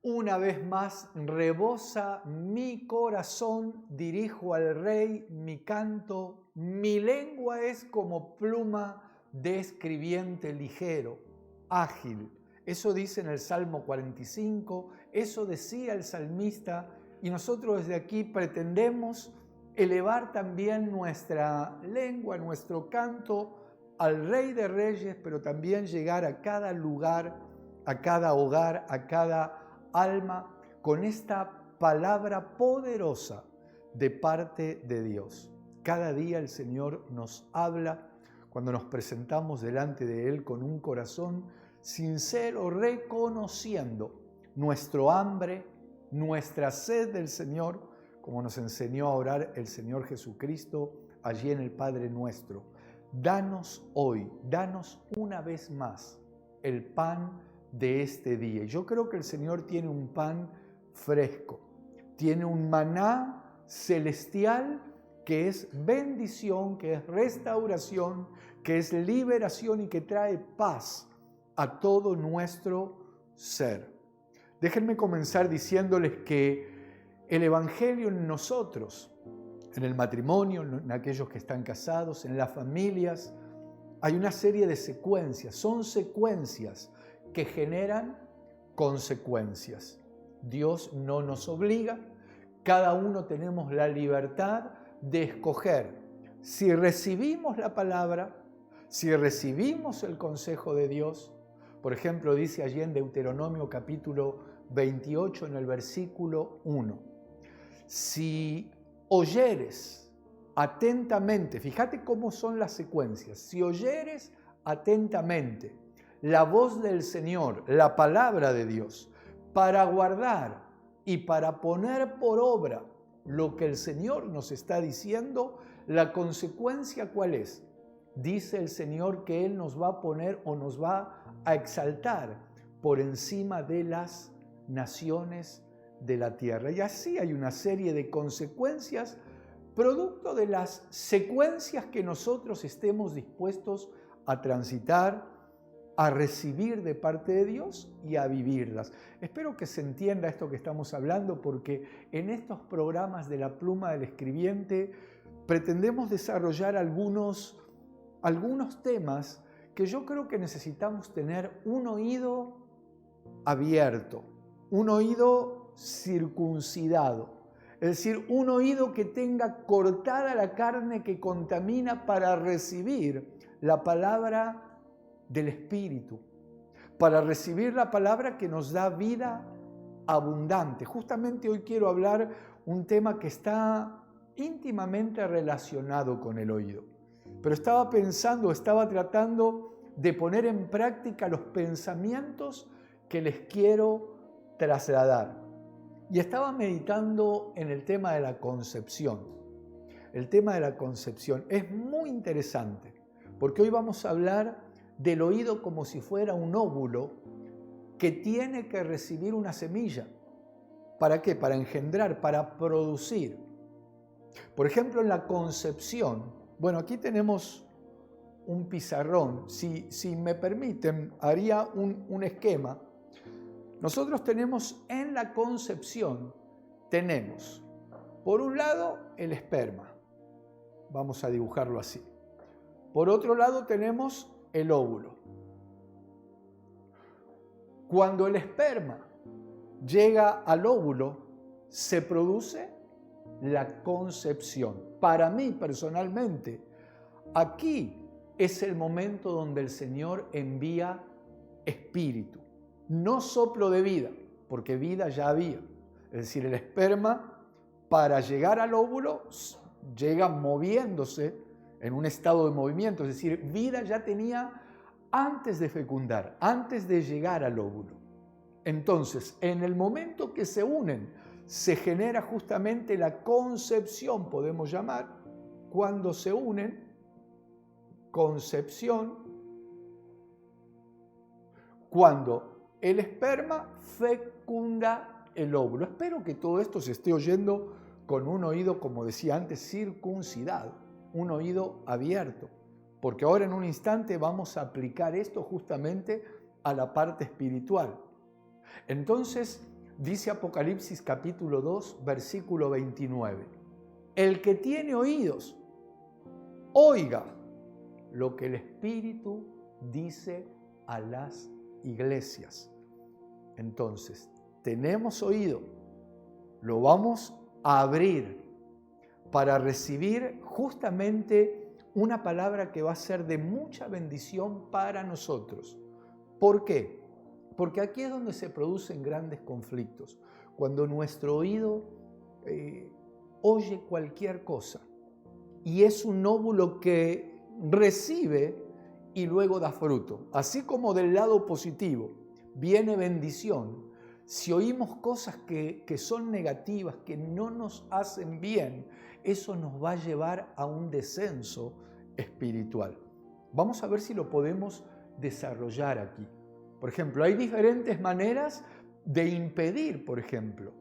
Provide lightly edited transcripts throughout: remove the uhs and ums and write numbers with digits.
Una vez más rebosa mi corazón, dirijo al Rey mi canto, mi lengua es como pluma de escribiente ligero, ágil. Eso dice en el Salmo 45, eso decía el salmista, y nosotros desde aquí pretendemos elevar también nuestra lengua, nuestro canto al Rey de Reyes, pero también llegar a cada lugar, a cada hogar, a cada alma, con esta palabra poderosa de parte de Dios. Cada día el Señor nos habla cuando nos presentamos delante de Él con un corazón sincero, reconociendo nuestro hambre, nuestra sed del Señor, como nos enseñó a orar el Señor Jesucristo allí en el Padre Nuestro. Danos hoy, danos una vez más el pan de este día. Yo creo que el Señor tiene un pan fresco, tiene un maná celestial que es bendición, que es restauración, que es liberación y que trae paz a todo nuestro ser. Déjenme comenzar diciéndoles que el Evangelio en nosotros, en el matrimonio, en aquellos que están casados, en las familias, hay una serie de secuencias, son secuencias que generan consecuencias. Dios no nos obliga, cada uno tenemos la libertad de escoger si recibimos la palabra, si recibimos el consejo de Dios. Por ejemplo, dice allí en Deuteronomio capítulo 28 en el versículo 1, si oyeres atentamente, fíjate cómo son las secuencias, si oyeres atentamente la voz del Señor, la palabra de Dios, para guardar y para poner por obra lo que el Señor nos está diciendo, la consecuencia ¿cuál es? Dice el Señor que Él nos va a poner o nos va a exaltar por encima de las naciones de la tierra. Y así hay una serie de consecuencias producto de las secuencias que nosotros estemos dispuestos a transitar, a recibir de parte de Dios y a vivirlas. Espero que se entienda esto que estamos hablando, porque en estos programas de la pluma del escribiente pretendemos desarrollar algunos temas que yo creo que necesitamos tener un oído abierto, un oído circuncidado, es decir, un oído que tenga cortada la carne que contamina para recibir la palabra del Espíritu, para recibir la palabra que nos da vida abundante. Justamente hoy quiero hablar un tema que está íntimamente relacionado con el oído, pero estaba tratando de poner en práctica los pensamientos que les quiero trasladar. Y estaba meditando en el tema de la concepción. El tema de la concepción es muy interesante, porque hoy vamos a hablar del oído como si fuera un óvulo que tiene que recibir una semilla. ¿Para qué? Para engendrar, para producir. Por ejemplo, en la concepción, bueno, aquí tenemos un pizarrón. Si me permiten, haría un esquema. Nosotros tenemos en la concepción, tenemos por un lado el esperma. Vamos a dibujarlo así. Por otro lado tenemos el óvulo. Cuando el esperma llega al óvulo, se produce la concepción. Para mí, personalmente, aquí es el momento donde el Señor envía espíritu, no soplo de vida, porque vida ya había. Es decir, el esperma, para llegar al óvulo, llega moviéndose en un estado de movimiento, es decir, vida ya tenía antes de fecundar, antes de llegar al óvulo. Entonces, en el momento que se unen, se genera justamente la concepción, podemos llamar, cuando se unen, concepción, cuando el esperma fecunda el óvulo. Espero que todo esto se esté oyendo con un oído, como decía antes, circuncidado, un oído abierto, porque ahora en un instante vamos a aplicar esto justamente a la parte espiritual. Entonces, Dice Apocalipsis capítulo 2, versículo 29. El que tiene oídos, oiga lo que el Espíritu dice a las iglesias. Entonces, tenemos oído, lo vamos a abrir para recibir justamente una palabra que va a ser de mucha bendición para nosotros. ¿Por qué? Porque aquí es donde se producen grandes conflictos. Cuando nuestro oído oye cualquier cosa y es un óvulo que recibe y luego da fruto. Así como del lado positivo viene bendición, si oímos cosas que son negativas, que no nos hacen bien, eso nos va a llevar a un descenso espiritual. Vamos a ver si lo podemos desarrollar aquí. Por ejemplo, hay diferentes maneras de impedir, por ejemplo,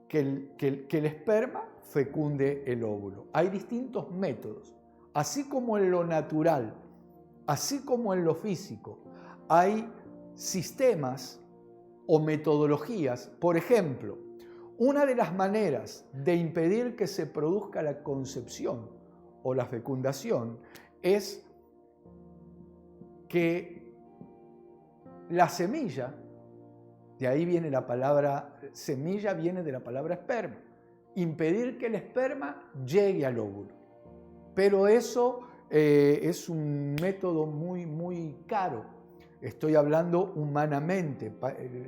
que el esperma fecunde el óvulo. Hay distintos métodos, así como en lo natural, así como en lo físico. Hay sistemas o metodologías. Por ejemplo, una de las maneras de impedir que se produzca la concepción o la fecundación es que la semilla, de ahí viene la palabra semilla, viene de la palabra esperma, impedir que el esperma llegue al óvulo. Pero eso es un método muy caro. Estoy hablando humanamente,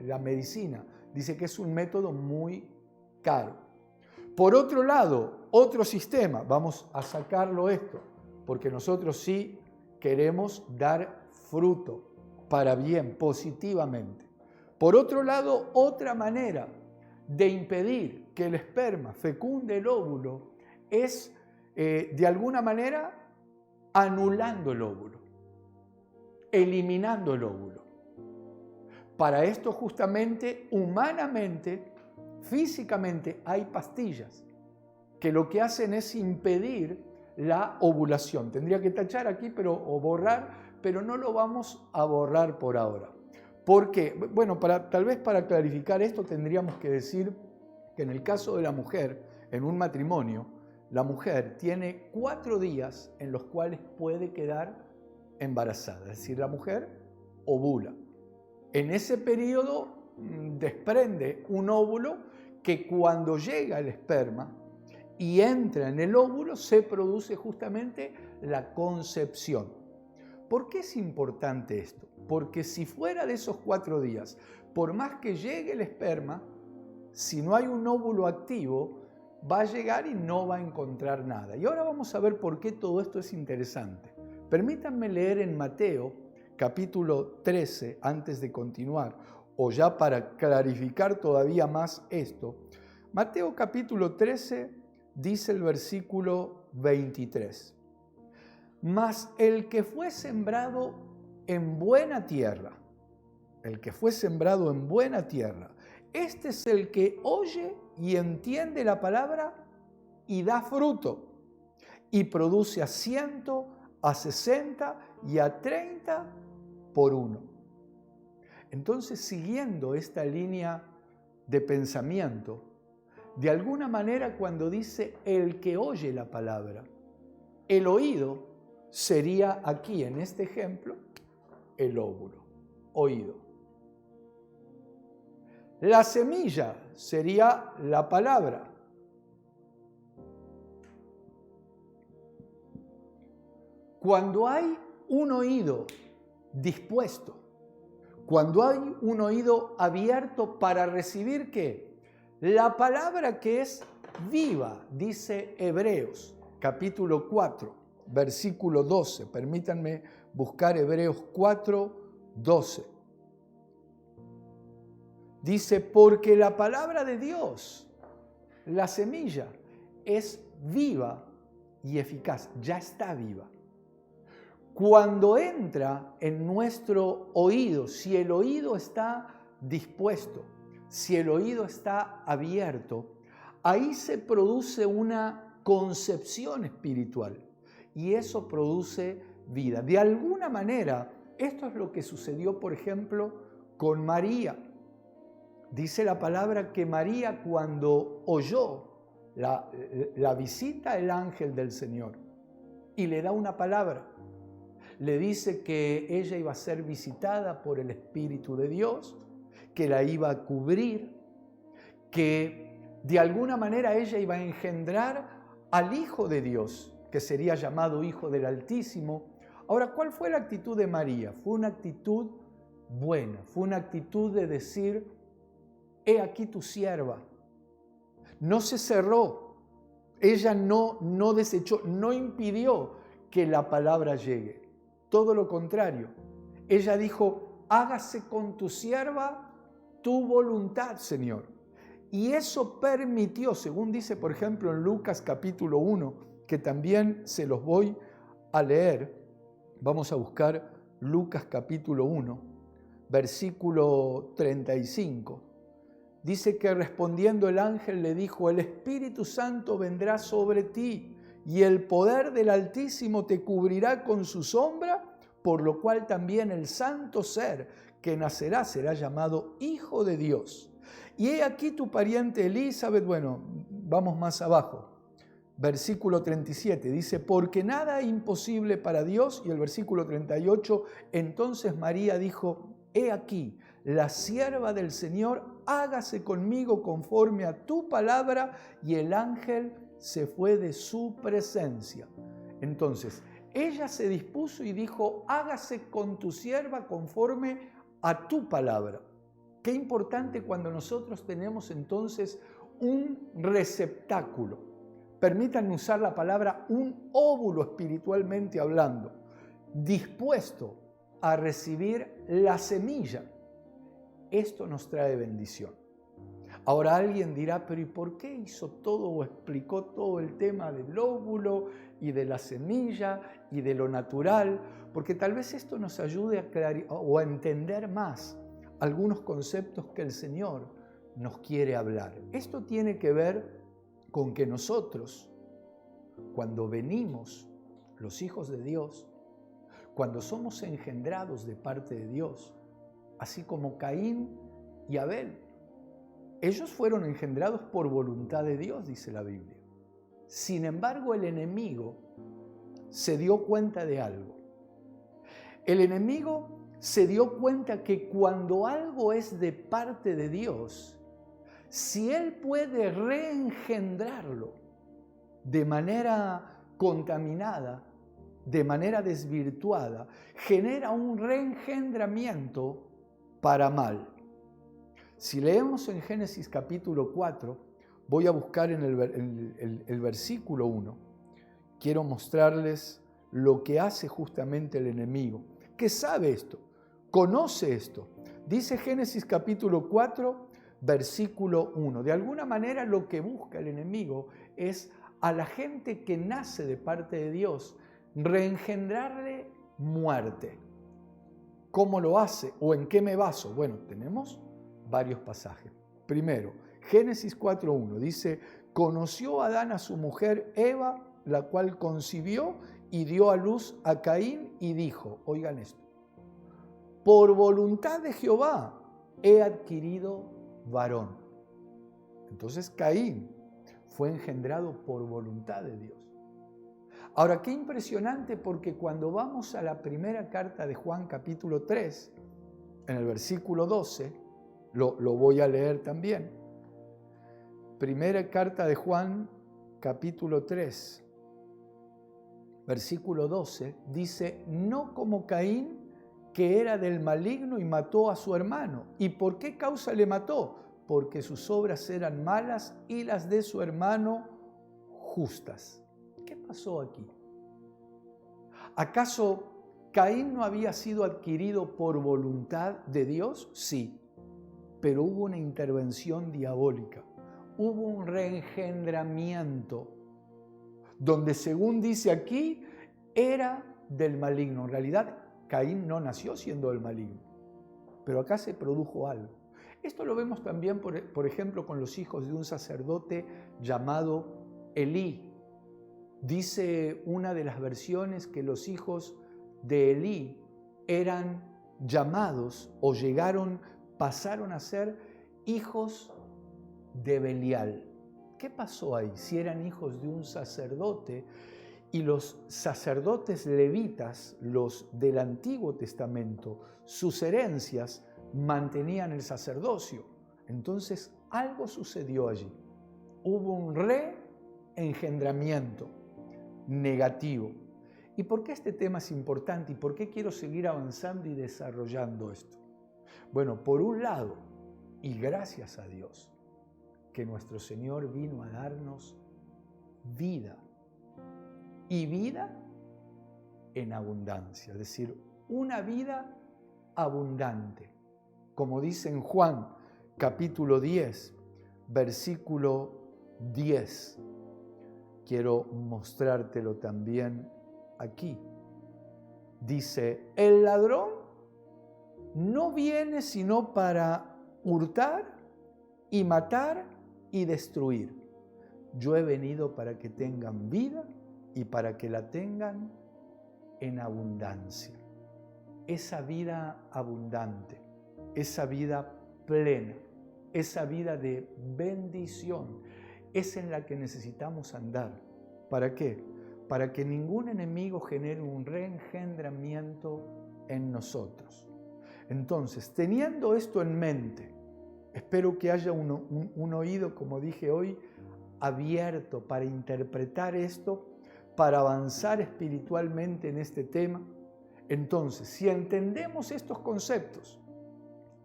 la medicina dice que es un método muy caro. Por otro lado, otro sistema, vamos a sacarlo esto, porque nosotros sí queremos dar fruto para bien, positivamente. Por otro lado, otra manera de impedir que el esperma fecunde el óvulo es, de alguna manera, anulando el óvulo, eliminando el óvulo. Para esto justamente, humanamente, físicamente, hay pastillas que lo que hacen es impedir la ovulación. Tendría que tachar aquí o borrar, pero no lo vamos a borrar por ahora. ¿Por qué? Bueno, tal vez para clarificar esto tendríamos que decir que en el caso de la mujer, en un matrimonio, la mujer tiene 4 días en los cuales puede quedar embarazada. Es decir, la mujer ovula. En ese periodo desprende un óvulo que cuando llega el esperma y entra en el óvulo se produce justamente la concepción. ¿Por qué es importante esto? Porque si fuera de esos 4 días, por más que llegue el esperma, si no hay un óvulo activo, va a llegar y no va a encontrar nada. Y ahora vamos a ver por qué todo esto es interesante. Permítanme leer en Mateo, capítulo 13, antes de continuar, o ya para clarificar todavía más esto. Mateo capítulo 13 dice el versículo 23. Mas el que fue sembrado en buena tierra, este es el que oye y entiende la palabra y da fruto, y produce a 100, a 60 y a 30 por uno. Entonces, siguiendo esta línea de pensamiento, de alguna manera cuando dice el que oye la palabra, el oído sería aquí, en este ejemplo, el óvulo, oído. La semilla sería la palabra. Cuando hay un oído dispuesto, cuando hay un oído abierto para recibir ¿qué? La palabra que es viva, dice Hebreos, capítulo 4, versículo 12. Permítanme buscar Hebreos 4, 12. Dice, porque la palabra de Dios, la semilla, es viva y eficaz, ya está viva. Cuando entra en nuestro oído, si el oído está dispuesto, si el oído está abierto, ahí se produce una concepción espiritual y eso produce vida. De alguna manera, esto es lo que sucedió, por ejemplo, con María. Dice la palabra que María, cuando oyó la visita el ángel del Señor y le da una palabra, le dice que ella iba a ser visitada por el Espíritu de Dios, que la iba a cubrir, que de alguna manera ella iba a engendrar al Hijo de Dios, que sería llamado Hijo del Altísimo. Ahora, ¿cuál fue la actitud de María? Fue una actitud buena, fue una actitud de decir: he aquí tu sierva. No se cerró, ella no desechó, no impidió que la palabra llegue. Todo lo contrario, ella dijo: hágase con tu sierva tu voluntad, Señor. Y eso permitió, según dice por ejemplo en Lucas capítulo 1, que también se los voy a leer. Vamos a buscar Lucas capítulo 1, versículo 35. Dice que respondiendo el ángel le dijo: el Espíritu Santo vendrá sobre ti y el poder del Altísimo te cubrirá con su sombra, por lo cual también el santo ser que nacerá será llamado Hijo de Dios. Y he aquí tu pariente Elizabeth. Bueno, vamos más abajo. Versículo 37 dice: porque nada es imposible para Dios. Y el versículo 38, entonces María dijo: he aquí, la sierva del Señor, hágase conmigo conforme a tu palabra. Y el ángel se fue de su presencia. Entonces, ella se dispuso y dijo: hágase con tu sierva conforme a tu palabra. Qué importante cuando nosotros tenemos entonces un receptáculo. Permítanme usar la palabra un óvulo espiritualmente hablando, dispuesto a recibir la semilla. Esto nos trae bendición. Ahora alguien dirá: pero ¿y por qué hizo todo o explicó todo el tema del óvulo y de la semilla y de lo natural? Porque tal vez esto nos ayude a entender más algunos conceptos que el Señor nos quiere hablar. Esto tiene que ver con que nosotros, cuando venimos, los hijos de Dios, cuando somos engendrados de parte de Dios, así como Caín y Abel, ellos fueron engendrados por voluntad de Dios, dice la Biblia. Sin embargo, el enemigo se dio cuenta de algo. El enemigo se dio cuenta que cuando algo es de parte de Dios, si él puede reengendrarlo de manera contaminada, de manera desvirtuada, genera un reengendramiento para mal. Si leemos en Génesis capítulo 4, voy a buscar en el versículo 1, quiero mostrarles lo que hace justamente el enemigo, que sabe esto, conoce esto. Dice Génesis capítulo 4, versículo 1. De alguna manera lo que busca el enemigo es a la gente que nace de parte de Dios, reengendrarle muerte. ¿Cómo lo hace o en qué me baso? Bueno, tenemos varios pasajes. Primero, Génesis 4.1 dice: conoció Adán a su mujer Eva, la cual concibió y dio a luz a Caín y dijo, oigan esto, por voluntad de Jehová he adquirido varón. Entonces Caín fue engendrado por voluntad de Dios. Ahora, qué impresionante, porque cuando vamos a la primera carta de Juan capítulo 3, en el versículo 12, lo voy a leer también. Primera carta de Juan capítulo 3, versículo 12, dice, no como Caín, que era del maligno y mató a su hermano. ¿Y por qué causa le mató? Porque sus obras eran malas y las de su hermano justas. ¿Qué pasó aquí? ¿Acaso Caín no había sido adquirido por voluntad de Dios? Sí, pero hubo una intervención diabólica, hubo un reengendramiento, donde según dice aquí, era del maligno. En realidad, Caín no nació siendo del maligno, pero acá se produjo algo. Esto lo vemos también, por ejemplo, con los hijos de un sacerdote llamado Elí. Dice una de las versiones que los hijos de Elí eran llamados o pasaron a ser hijos de Belial. ¿Qué pasó ahí? Si eran hijos de un sacerdote y los sacerdotes levitas, los del Antiguo Testamento, sus herencias mantenían el sacerdocio. Entonces algo sucedió allí. Hubo un reengendramiento negativo. ¿Y por qué este tema es importante? ¿Y por qué quiero seguir avanzando y desarrollando esto? Bueno, por un lado, y gracias a Dios, que nuestro Señor vino a darnos vida. Y vida en abundancia, es decir, una vida abundante. Como dice en Juan, capítulo 10, versículo 10. Quiero mostrártelo también aquí. Dice, el ladrón no viene sino para hurtar y matar y destruir. Yo he venido para que tengan vida y para que la tengan en abundancia. Esa vida abundante, esa vida plena, esa vida de bendición, es en la que necesitamos andar. ¿Para qué? Para que ningún enemigo genere un reengendramiento en nosotros. Entonces, teniendo esto en mente, espero que haya un oído, como dije hoy, abierto para interpretar esto, para avanzar espiritualmente en este tema. Entonces, si entendemos estos conceptos,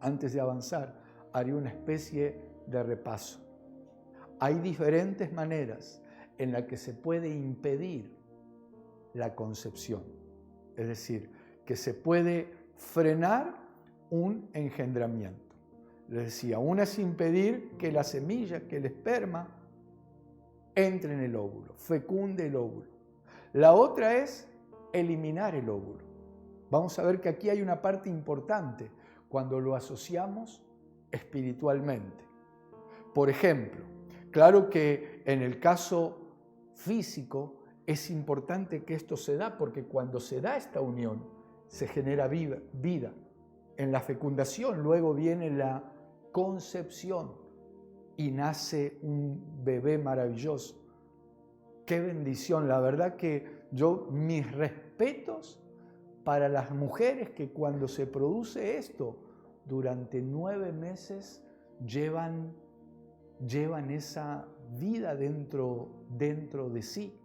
antes de avanzar, haré una especie de repaso. Hay diferentes maneras en las que se puede impedir la concepción, es decir, que se puede frenar un engendramiento. Les decía, una es impedir que la semilla, que el esperma, entre en el óvulo, fecunde el óvulo. La otra es eliminar el óvulo. Vamos a ver que aquí hay una parte importante cuando lo asociamos espiritualmente. Por ejemplo, claro que en el caso físico es importante que esto se da porque cuando se da esta unión se genera vida. En la fecundación luego viene la concepción y nace un bebé maravilloso. ¡Qué bendición! La verdad que mis respetos para las mujeres que cuando se produce esto, durante 9 meses llevan esa vida dentro de sí.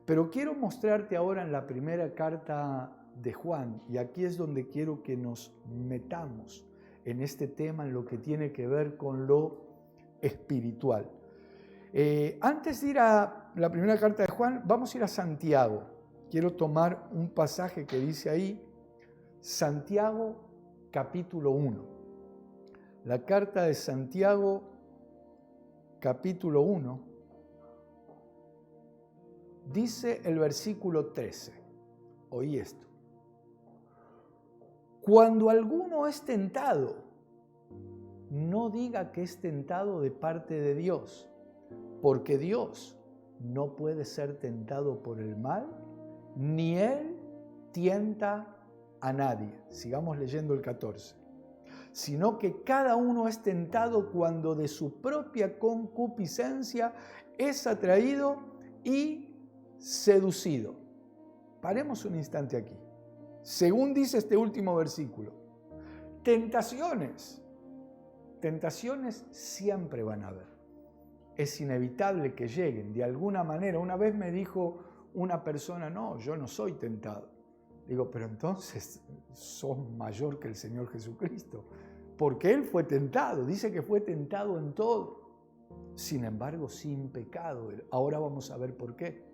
Pero quiero mostrarte ahora en la primera carta de Juan, y aquí es donde quiero que nos metamos en este tema, en lo que tiene que ver con lo espiritual. Antes de ir a la primera carta de Juan, vamos a ir a Santiago. Quiero tomar un pasaje que dice ahí, Santiago capítulo 1. La carta de Santiago capítulo 1, dice el versículo 13. Oí esto. Cuando alguno es tentado, no diga que es tentado de parte de Dios, porque Dios no puede ser tentado por el mal, ni Él tienta a nadie. Sigamos leyendo el 14. Sino que cada uno es tentado cuando de su propia concupiscencia es atraído y seducido. Paremos un instante aquí. Según dice este último versículo, tentaciones siempre van a haber. Es inevitable que lleguen de alguna manera. Una vez me dijo una persona, no, yo no soy tentado. Digo, pero entonces sos mayor que el Señor Jesucristo, porque Él fue tentado, dice que fue tentado en todo, sin embargo sin pecado. Ahora vamos a ver por qué.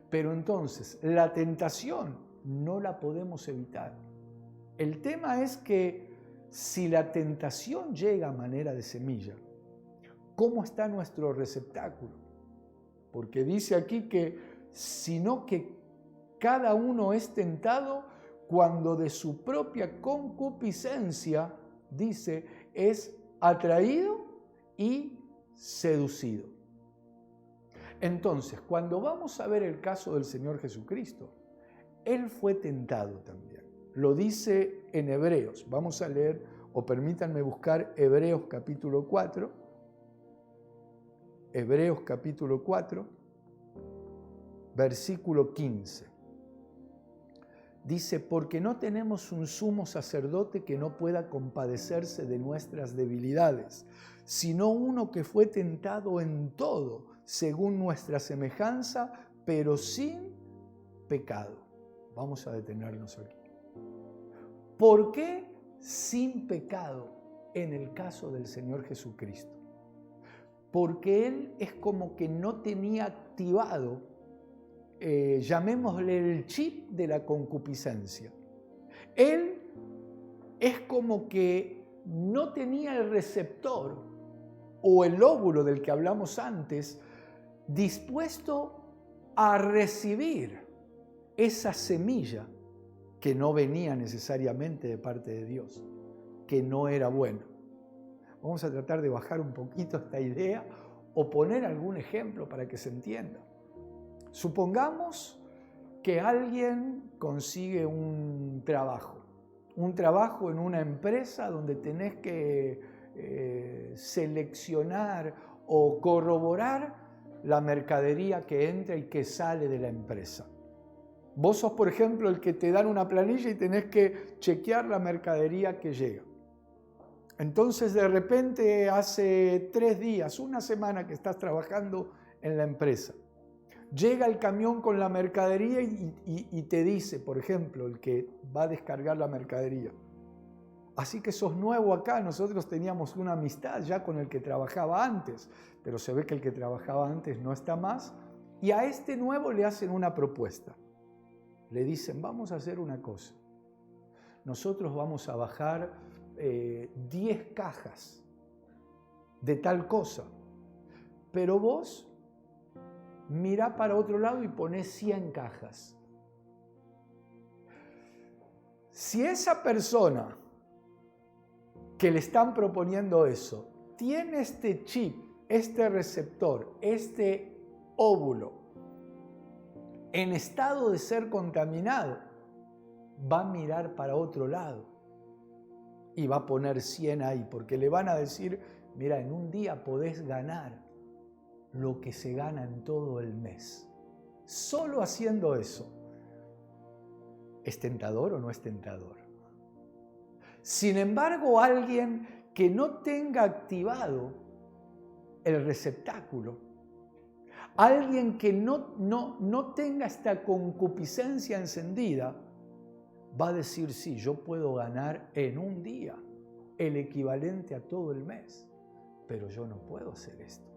Pero entonces, la tentación no la podemos evitar. El tema es que si la tentación llega a manera de semilla, ¿cómo está nuestro receptáculo? Porque dice aquí que, sino que cada uno es tentado cuando de su propia concupiscencia, dice, es atraído y seducido. Entonces, cuando vamos a ver el caso del Señor Jesucristo, Él fue tentado también. Lo dice en Hebreos. Vamos a leer o permítanme buscar Hebreos capítulo 4. Hebreos capítulo 4, versículo 15. Dice, porque no tenemos un sumo sacerdote que no pueda compadecerse de nuestras debilidades, sino uno que fue tentado en todo, según nuestra semejanza, pero sin pecado. Vamos a detenernos aquí. ¿Por qué sin pecado en el caso del Señor Jesucristo? Porque Él es como que no tenía activado, llamémosle el chip de la concupiscencia. Él es como que no tenía el receptor o el óvulo del que hablamos antes dispuesto a recibir esa semilla que no venía necesariamente de parte de Dios, que no era buena. Vamos a tratar de bajar un poquito esta idea o poner algún ejemplo para que se entienda. Supongamos que alguien consigue un trabajo en una empresa donde tenés que seleccionar o corroborar la mercadería que entra y que sale de la empresa. Vos sos, por ejemplo, el que te dan una planilla y tenés que chequear la mercadería que llega. Entonces, de repente, hace 3 días, una semana que estás trabajando en la empresa, llega el camión con la mercadería y te dice, por ejemplo, el que va a descargar la mercadería, así que sos nuevo acá, nosotros teníamos una amistad ya con el que trabajaba antes, pero se ve que el que trabajaba antes no está más, y a este nuevo le hacen una propuesta. Le dicen, vamos a hacer una cosa, nosotros vamos a bajar 10 cajas de tal cosa, pero vos mirá para otro lado y ponés 100 cajas. Si esa persona que le están proponiendo eso tiene este chip, este receptor, este óvulo en estado de ser contaminado, va a mirar para otro lado y va a poner 100 ahí, porque le van a decir, mira, en un día podés ganar lo que se gana en todo el mes. Solo haciendo eso. ¿Es tentador o no es tentador? Sin embargo, alguien que no tenga activado el receptáculo, alguien que no tenga esta concupiscencia encendida, va a decir, sí, yo puedo ganar en un día el equivalente a todo el mes, pero yo no puedo hacer esto.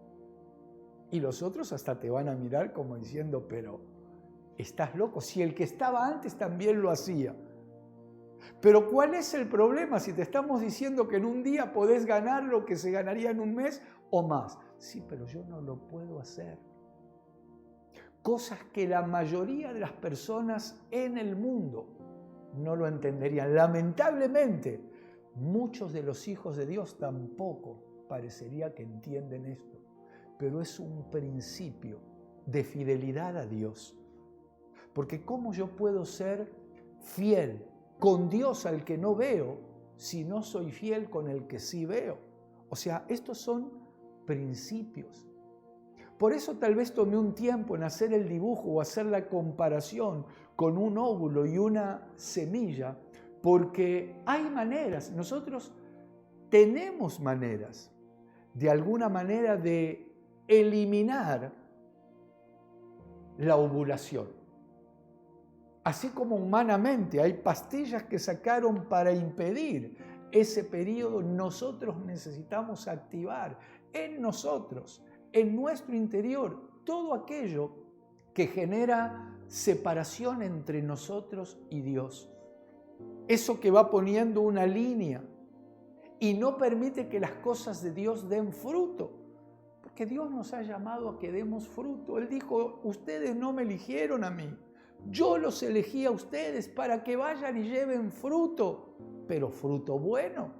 Y los otros hasta te van a mirar como diciendo, pero estás loco, si el que estaba antes también lo hacía. Pero ¿cuál es el problema si te estamos diciendo que en un día podés ganar lo que se ganaría en un mes o más? Sí, pero yo no lo puedo hacer. Cosas que la mayoría de las personas en el mundo no lo entenderían. Lamentablemente, muchos de los hijos de Dios tampoco parecería que entienden esto. Pero es un principio de fidelidad a Dios. Porque ¿cómo yo puedo ser fiel con Dios al que no veo si no soy fiel con el que sí veo? O sea, estos son principios. Por eso tal vez tomé un tiempo en hacer el dibujo o hacer la comparación con un óvulo y una semilla, porque hay maneras, nosotros tenemos maneras, de alguna manera de eliminar la ovulación. Así como humanamente hay pastillas que sacaron para impedir ese periodo, nosotros necesitamos activar en nosotros, en nuestro interior, todo aquello que genera separación entre nosotros y Dios. Eso que va poniendo una línea y no permite que las cosas de Dios den fruto. Porque Dios nos ha llamado a que demos fruto. Él dijo, ustedes no me eligieron a mí. Yo los elegí a ustedes para que vayan y lleven fruto, pero fruto bueno.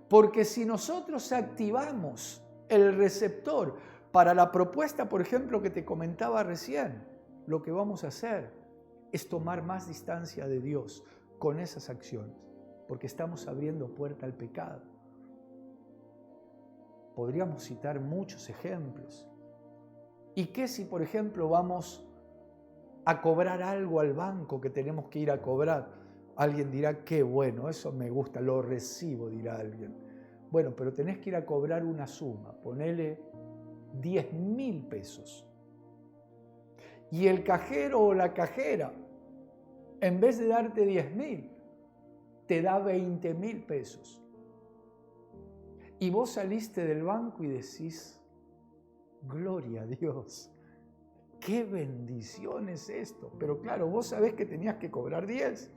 Porque si nosotros activamos el receptor para la propuesta, por ejemplo, que te comentaba recién, lo que vamos a hacer es tomar más distancia de Dios con esas acciones. porque estamos abriendo puerta al pecado. Podríamos citar muchos ejemplos. ¿Y qué si, por ejemplo, vamos a cobrar algo al banco que tenemos que ir a cobrar? Alguien dirá, qué bueno, eso me gusta, lo recibo, dirá alguien. Bueno, pero tenés que ir a cobrar una suma, ponele 10.000 pesos. Y el cajero o la cajera, en vez de darte 10.000, te da 20.000 pesos. Y vos saliste del banco y decís, gloria a Dios, qué bendición es esto. Pero claro, vos sabés que tenías que cobrar 10,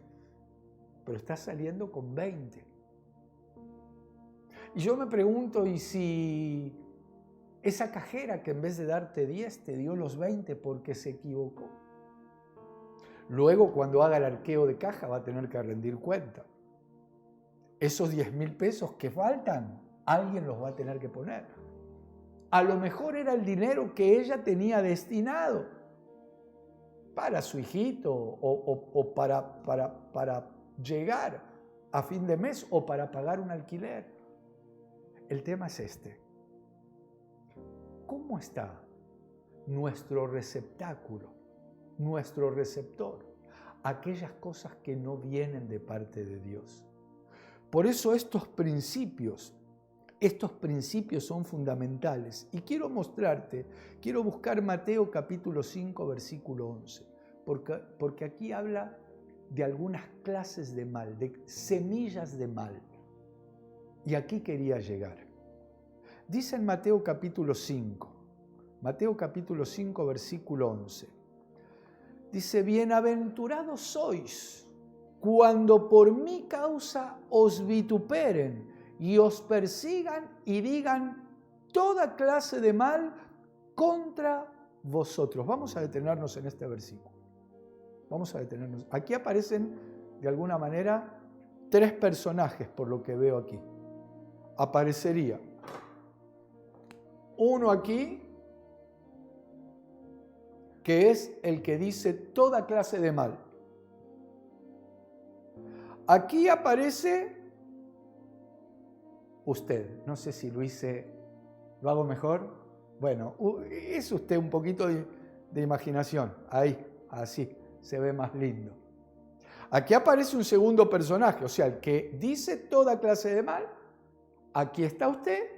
pero estás saliendo con 20. Y yo me pregunto, ¿y si esa cajera que en vez de darte 10 te dio los 20 porque se equivocó? Luego, cuando haga el arqueo de caja, va a tener que rendir cuenta. Esos 10.000 pesos que faltan, alguien los va a tener que poner. A lo mejor era el dinero que ella tenía destinado para su hijito o para llegar a fin de mes o para pagar un alquiler. El tema es este. ¿Cómo está nuestro receptáculo, nuestro receptor? Aquellas cosas que no vienen de parte de Dios. Por eso estos principios son fundamentales. Y quiero mostrarte, quiero buscar Mateo capítulo 5, versículo 11, porque aquí habla de algunas clases de mal, de semillas de mal. Y aquí quería llegar. Dice en Mateo capítulo 5, versículo 11. Dice, bienaventurados sois cuando por mi causa os vituperen y os persigan y digan toda clase de mal contra vosotros. Vamos a detenernos en este versículo. Aquí aparecen de alguna manera 3 personajes por lo que veo aquí. Aparecería uno aquí, que es el que dice toda clase de mal. Aquí aparece usted. No sé si lo hago mejor. Bueno, es usted un poquito de imaginación. Ahí, así, se ve más lindo. Aquí aparece un segundo personaje, o sea, el que dice toda clase de mal. Aquí está usted.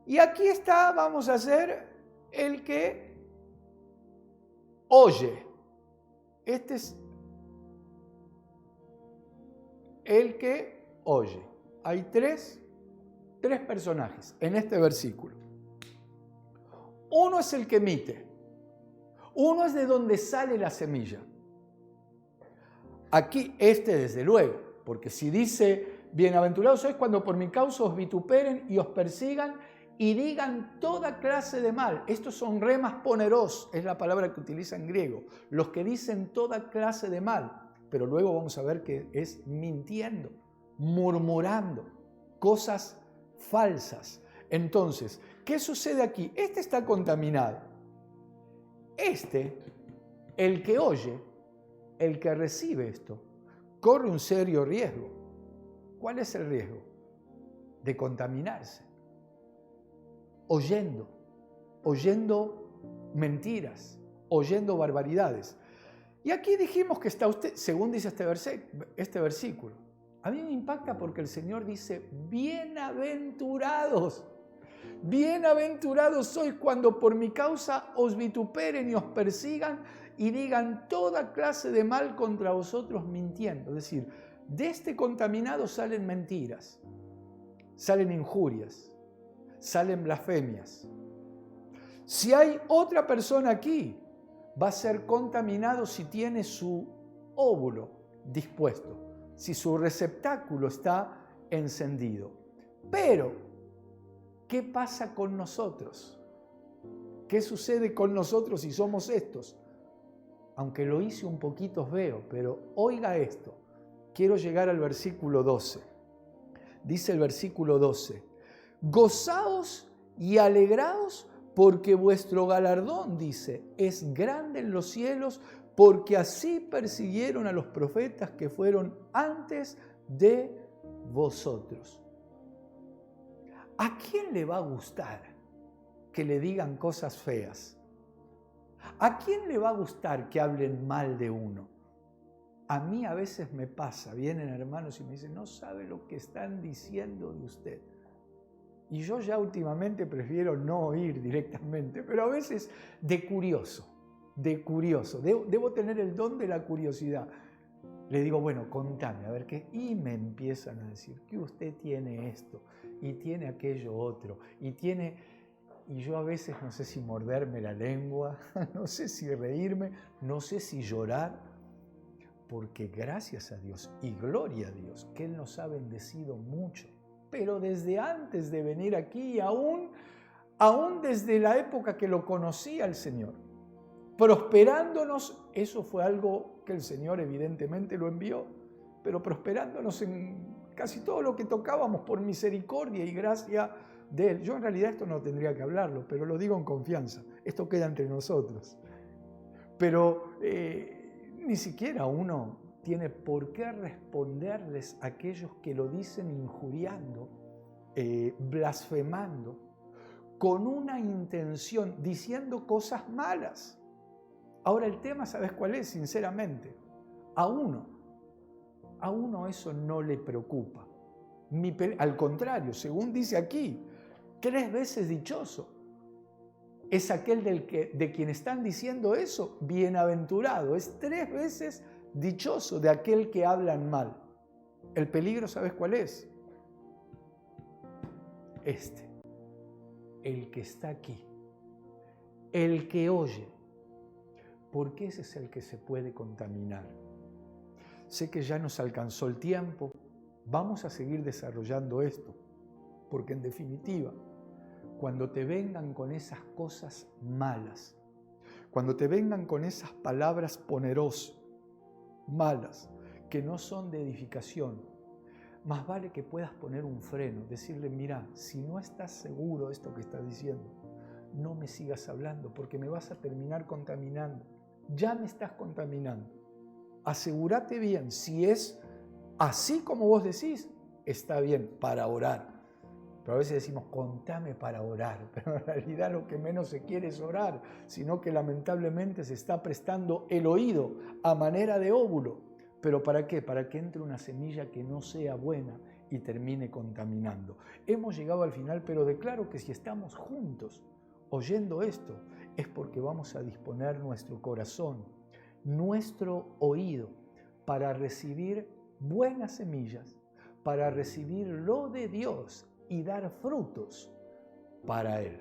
Y aquí está, vamos a hacer, el que oye. Este es el que oye. Hay tres personajes en este versículo. Uno es el que emite. Uno es de donde sale la semilla. Aquí desde luego, porque si dice, bienaventurados sois cuando por mi causa os vituperen y os persigan y digan toda clase de mal. Estos son remas poneros, es la palabra que utiliza en griego. Los que dicen toda clase de mal. Pero luego vamos a ver que es mintiendo, murmurando, cosas falsas. Entonces, ¿qué sucede aquí? Este está contaminado. El que oye, el que recibe esto, corre un serio riesgo. ¿Cuál es el riesgo? De contaminarse. Oyendo mentiras, oyendo barbaridades. Y aquí dijimos que está usted, según dice este versículo. A mí me impacta porque el Señor dice, bienaventurados. Bienaventurados sois cuando por mi causa os vituperen y os persigan y digan toda clase de mal contra vosotros mintiendo. Es decir, de este contaminado salen mentiras, salen injurias, salen blasfemias. Si hay otra persona aquí, va a ser contaminado si tiene su óvulo dispuesto, si su receptáculo está encendido. Pero, ¿qué pasa con nosotros? ¿Qué sucede con nosotros si somos estos? Aunque lo hice un poquito veo, pero oiga esto. Quiero llegar al versículo 12. Dice el versículo 12, gozaos y alegraos porque vuestro galardón, dice, es grande en los cielos, porque así persiguieron a los profetas que fueron antes de vosotros. ¿A quién le va a gustar que le digan cosas feas? ¿A quién le va a gustar que hablen mal de uno? A mí a veces me pasa, vienen hermanos y me dicen, no sabe lo que están diciendo de usted. Y yo ya últimamente prefiero no oír directamente, pero a veces de curioso. Debo tener el don de la curiosidad. Le digo, bueno, contame, a ver qué. Y me empiezan a decir que usted tiene esto y tiene aquello otro y yo a veces no sé si morderme la lengua, no sé si reírme, no sé si llorar, porque gracias a Dios y gloria a Dios que Él nos ha bendecido mucho. Pero desde antes de venir aquí, aún desde la época que lo conocía el Señor, prosperándonos, eso fue algo que el Señor evidentemente lo envió, pero prosperándonos en casi todo lo que tocábamos por misericordia y gracia de Él. Yo en realidad esto no tendría que hablarlo, pero lo digo en confianza, esto queda entre nosotros. Pero ni siquiera uno tiene por qué responderles a aquellos que lo dicen injuriando, blasfemando, con una intención, diciendo cosas malas. Ahora el tema, ¿sabes cuál es? Sinceramente, a uno eso no le preocupa. Al contrario, según dice aquí, 3 veces dichoso es aquel de quien están diciendo eso, bienaventurado. Es 3 veces dichoso de aquel que hablan mal. El peligro, ¿sabes cuál es? El que está aquí, el que oye, porque ese es el que se puede contaminar. Sé que ya nos alcanzó el tiempo, vamos a seguir desarrollando esto, porque en definitiva, cuando te vengan con esas cosas malas, cuando te vengan con esas palabras ponerosas, malas, que no son de edificación, más vale que puedas poner un freno, decirle, mira, si no estás seguro de esto que estás diciendo, no me sigas hablando porque me vas a terminar contaminando. Ya me estás contaminando. Asegúrate bien, si es así como vos decís, está bien para orar. Pero a veces decimos, contame para orar, pero en realidad lo que menos se quiere es orar, sino que lamentablemente se está prestando el oído a manera de óvulo. ¿Pero para qué? Para que entre una semilla que no sea buena y termine contaminando. Hemos llegado al final, pero declaro que si estamos juntos oyendo esto, es porque vamos a disponer nuestro corazón, nuestro oído, para recibir buenas semillas, para recibir lo de Dios y dar frutos para Él.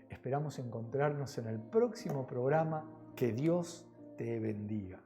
Esperamos encontrarnos en el próximo programa. Que Dios te bendiga.